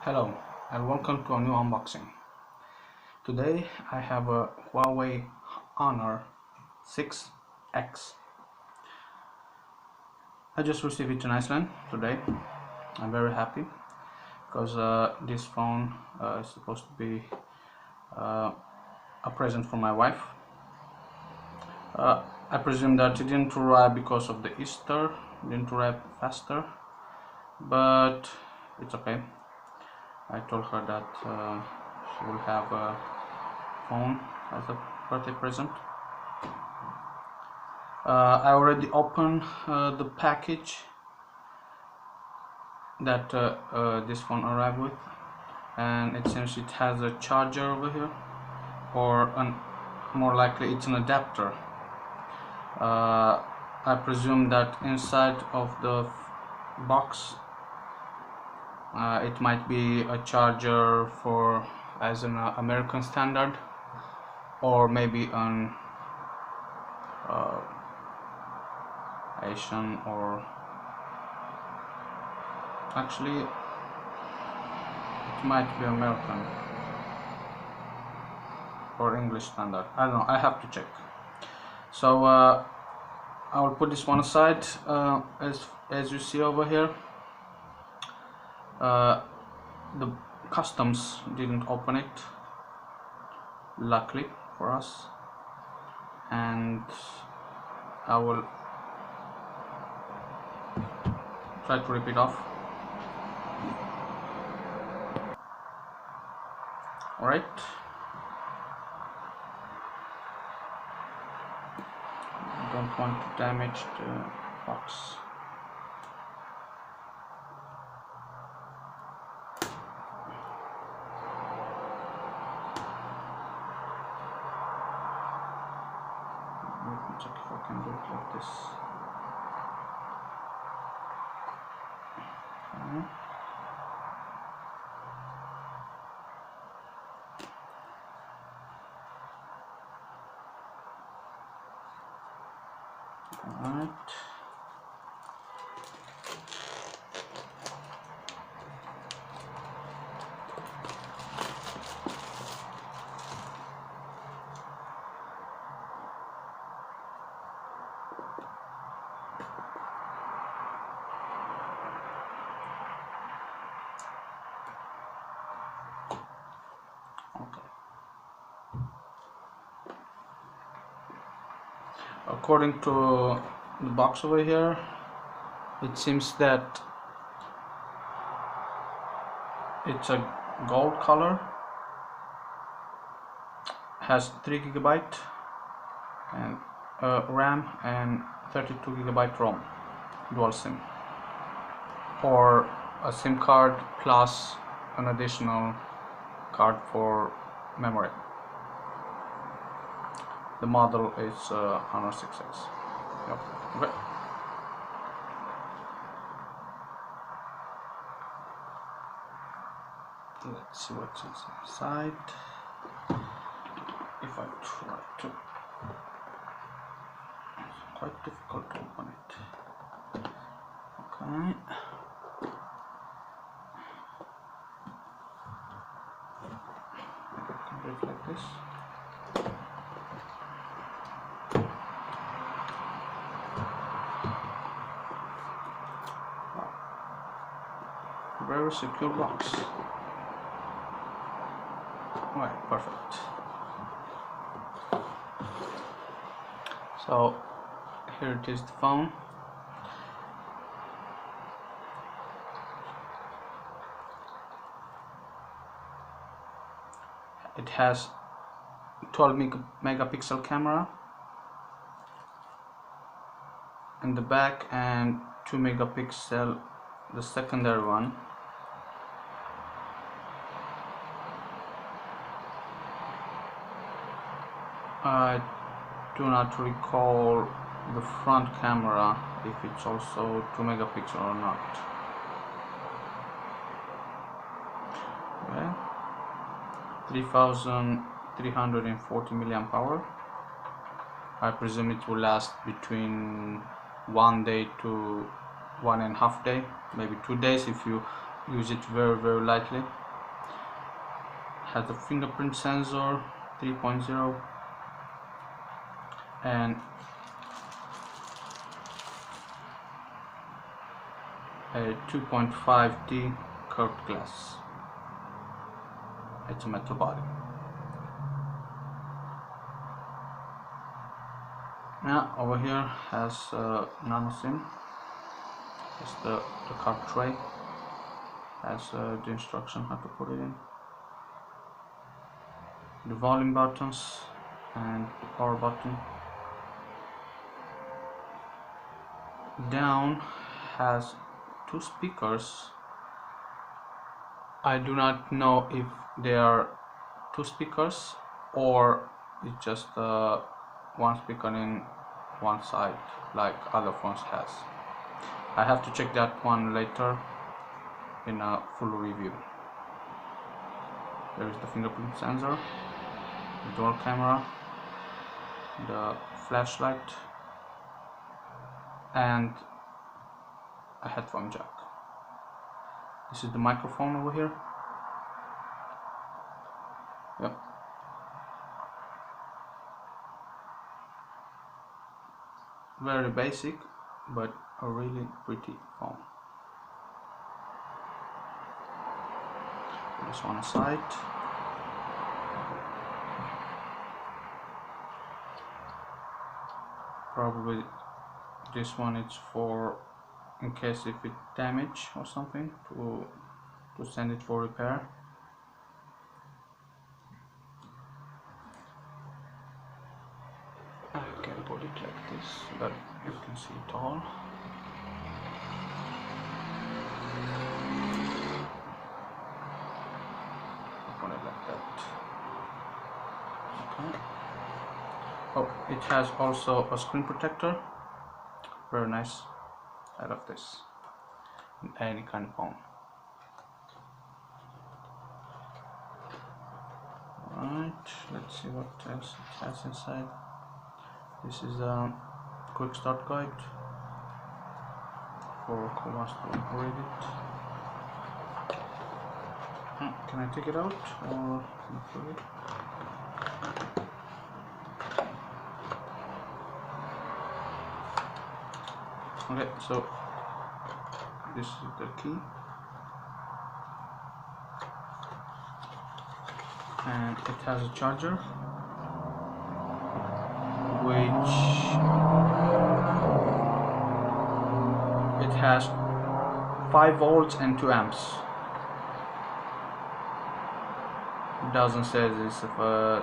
Hello and welcome to a new unboxing. Today I have a Huawei Honor 6X. I just received it in Iceland today. I'm very happy because this phone is supposed to be a present for my wife. I presume that it didn't arrive because of the Easter, it didn't arrive faster, but it's okay. I told her that she will have a phone as a birthday present. I already opened the package that this phone arrived with, and it seems it has a charger over here, or more likely it's an adapter. I presume that inside of the box it might be a charger for as an American standard, or maybe an Asian, or actually it might be American or English standard. I don't know, I have to check. So I will put this one aside. As you see over here, the customs didn't open it, luckily for us, and I will try to rip it off. Alright, I don't want to damage the box. Let me check if I can do it like this. Okay. Alright. According to the box over here, it seems that it's a gold color, has 3 GB and RAM and 32 GB ROM, dual SIM, or a SIM card plus an additional card for memory. The model is Honor 6X. Yep. Okay. Let's see what's inside. If I try to, it's quite difficult to open it. Okay. I can do it like this. Very secure box. Right, perfect. So here it is, the phone. It has 12 megapixel camera in the back and 2 megapixel the secondary one. I do not recall the front camera, if it's also 2 megapixel or not. Okay. 3340 milliamp hour. I presume it will last between 1 day to 1.5 days, maybe 2 days if you use it very lightly. Has a fingerprint sensor 3.0 and a 2.5D curved glass. It's a metal body. Now over here has nano SIM. It's the card tray. Has the instruction how to put it in. The volume buttons and the power button. Down has two speakers. I do not know if they are two speakers or it's just one speaker in one side like other phones has. I have to check that one later in a full review. There is the fingerprint sensor, the dual camera, the flashlight, and a headphone jack. This is the microphone over here. Yep. Very basic, but a really pretty phone. Put this one aside. Probably this one is for in case if it damaged or something to send it for repair. I can put it like this so that you can see it all. Put it like that. Okay. Oh, it has also a screen protector. Very nice. I love this in any kind of phone. Alright, let's see what else it has inside. This is a quick start guide for who wants to read it. Can I take it out or put it? Okay, so this is the key, and it has a charger which it has 5 volts and 2 amps. It doesn't say this if a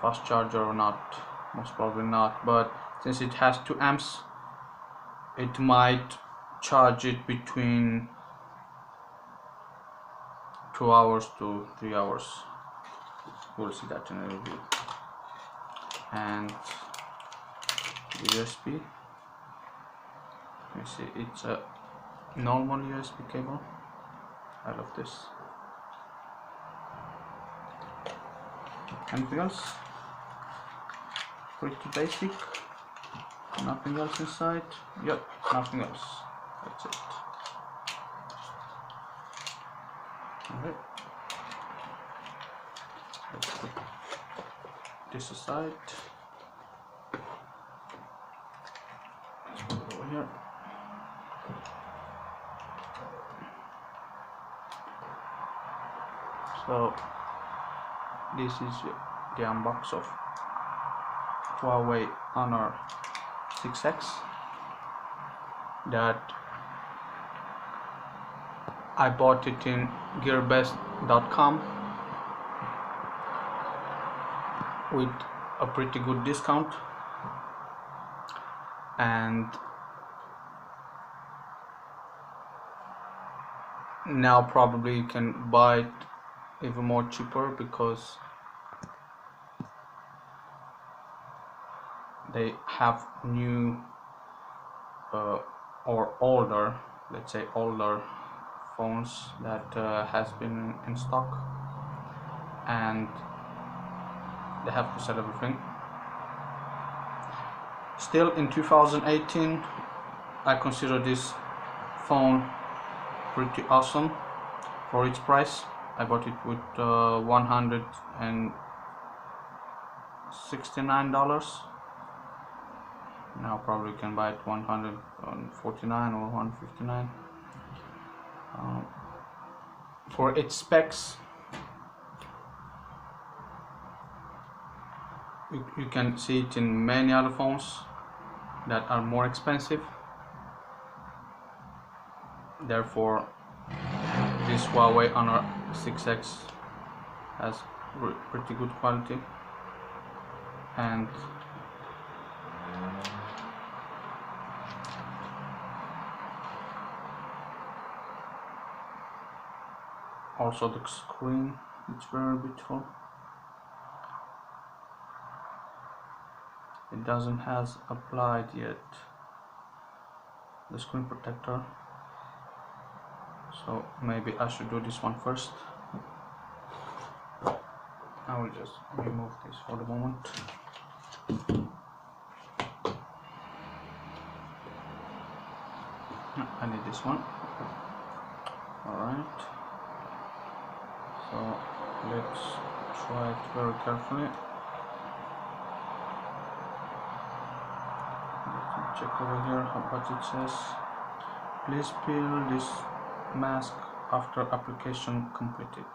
fast charger or not, most probably not, but since it has 2 amps it might charge it between 2 hours to 3 hours. We'll see that in a review. And USB, you see it's a normal USB cable. I love this. Anything else? Pretty basic. Nothing else inside. Yep, nothing else. That's it. Alright. Let's put this aside. Let's put it over here. So this is the unbox of Huawei Honor 6X that I bought it in gearbest.com with a pretty good discount, and now probably you can buy it even more cheaper because they have new or older, let's say older phones that has been in stock, and they have to sell everything. Still in 2018 I consider this phone pretty awesome for its price. I bought it with $169. Now probably can buy it $149 or $159. For its specs, you can see it in many other phones that are more expensive. Therefore, this Huawei Honor 6X has pretty good quality, and also the screen, it's very beautiful. It doesn't has applied yet the screen protector, so maybe I should do this one first. I will just remove this for the moment. I need this one. Alright, so let's try it very carefully. Check over here what it says. Please peel this mask after application completed.